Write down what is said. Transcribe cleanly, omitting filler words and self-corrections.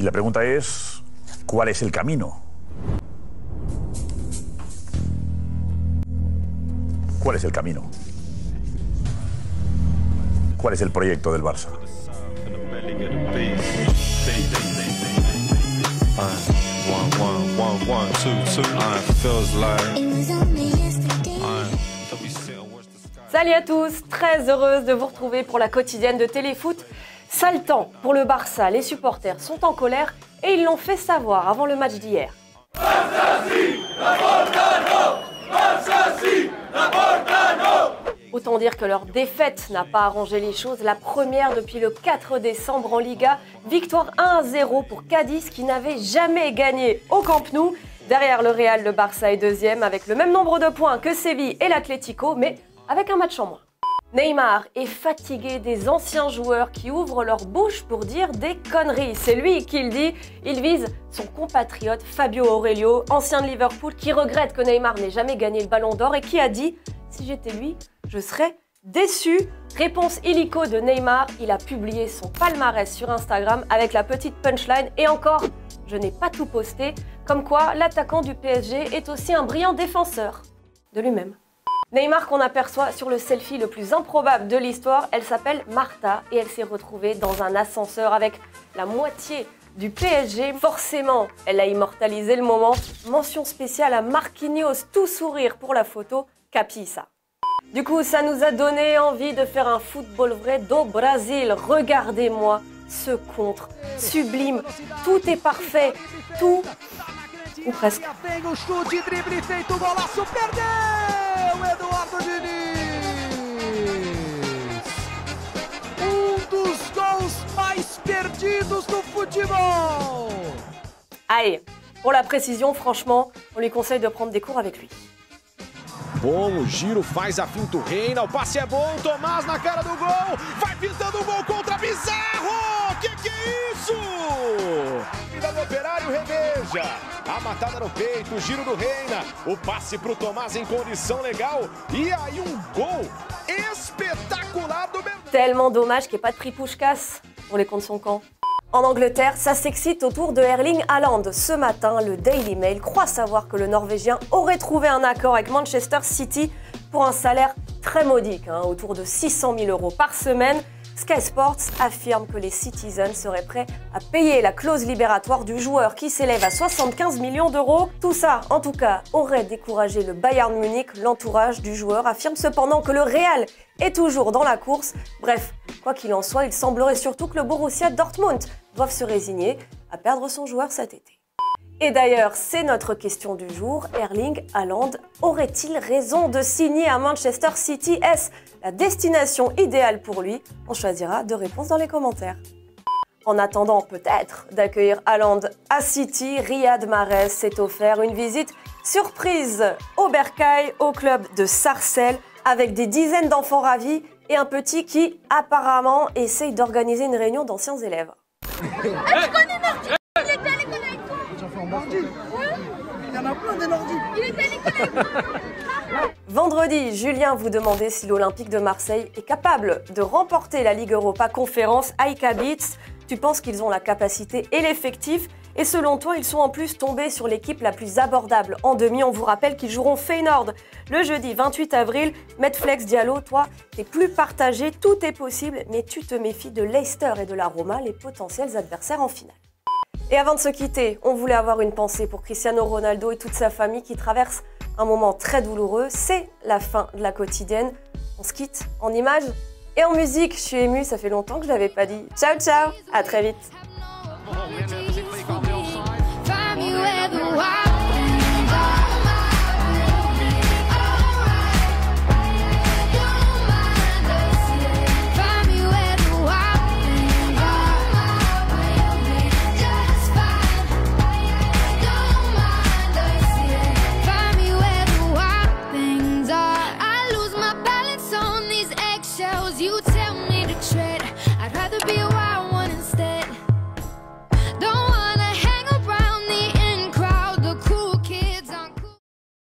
Y la pregunta es, ¿cuál es el camino? ¿Cuál es el camino? ¿Cuál es el proyecto del Barça? Salut à tous, très heureuse de vous retrouver pour la quotidienne de Téléfoot. Sale temps pour le Barça, les supporters sont en colère et ils l'ont fait savoir avant le match d'hier. Autant dire que leur défaite n'a pas arrangé les choses, la première depuis le 4 décembre en Liga, victoire 1-0 pour Cadiz qui n'avait jamais gagné au Camp Nou. Derrière le Real, le Barça est deuxième avec le même nombre de points que Séville et l'Atlético, mais avec un match en moins. Neymar est fatigué des anciens joueurs qui ouvrent leur bouche pour dire des conneries. C'est lui qui le dit. Il vise son compatriote Fabio Aurelio, ancien de Liverpool, qui regrette que Neymar n'ait jamais gagné le Ballon d'Or et qui a dit « Si j'étais lui, je serais déçu ». Réponse illico de Neymar, il a publié son palmarès sur Instagram avec la petite punchline « Et encore, je n'ai pas tout posté », comme quoi l'attaquant du PSG est aussi un brillant défenseur de lui-même. Neymar qu'on aperçoit sur le selfie le plus improbable de l'histoire, elle s'appelle Martha et elle s'est retrouvée dans un ascenseur avec la moitié du PSG. Forcément, elle a immortalisé le moment. Mention spéciale à Marquinhos, tout sourire pour la photo, capi ça. Du coup, ça nous a donné envie de faire un football vrai do Brasil. Regardez-moi ce contre, sublime, tout est parfait, tout ou presque. Eduardo Diniz! Dos gols mais perdidos do futebol! Allez, pour la précision, franchement, on lui conseille de prendre des cours avec lui. Bom, o giro faz a finta o Reina, o passe é bom, Tomás na cara do gol, vai pintando o gol contra Bizarro! Que é isso? Vida do Operário reveja, a matada no peito, o giro do Reina, o passe pro Tomás em condição legal, e aí gol espetacular do Bernardo. Tellement dommage qu'il n'y ait pas de prix Puskás pour les comptes de son camp. En Angleterre, ça s'excite autour de Erling Haaland. Ce matin, le Daily Mail croit savoir que le Norvégien aurait trouvé un accord avec Manchester City pour un salaire très modique, autour de 600 000 € par semaine. Sky Sports affirme que les Citizens seraient prêts à payer la clause libératoire du joueur qui s'élève à 75 millions d'euros. Tout ça, en tout cas, aurait découragé le Bayern Munich. L'entourage du joueur affirme cependant que le Real est toujours dans la course. Bref, quoi qu'il en soit, il semblerait surtout que le Borussia Dortmund doive se résigner à perdre son joueur cet été. Et d'ailleurs, c'est notre question du jour. Erling Haaland aurait-il raison de signer à Manchester City? Est-ce la destination idéale pour lui? On choisira deux réponses dans les commentaires. En attendant peut-être d'accueillir Haaland à City, Riyad Mahrez s'est offert une visite surprise au Bercail, au club de Sarcelles, avec des dizaines d'enfants ravis et un petit qui apparemment essaye d'organiser une réunion d'anciens élèves. Il était à l'école avec toi. Já foi Nordi? Il y en a plein des Nordi. Il était à l'école avec toi. Vendredi, Julien vous demandait si l'Olympique de Marseille est capable de remporter la Ligue Europa Conférence Aïka Beats. Tu penses qu'ils ont la capacité et l'effectif? Et selon toi, ils sont en plus tombés sur l'équipe la plus abordable en demi. On vous rappelle qu'ils joueront Feyenoord le jeudi 28 avril. Medflex Diallo, toi, t'es plus partagé, tout est possible, mais tu te méfies de Leicester et de la Roma, les potentiels adversaires en finale. Et avant de se quitter, on voulait avoir une pensée pour Cristiano Ronaldo et toute sa famille qui traversent un moment très douloureux. C'est la fin de la quotidienne. On se quitte en images et en musique. Je suis émue, ça fait longtemps que je l'avais pas dit. Ciao, ciao, à très vite.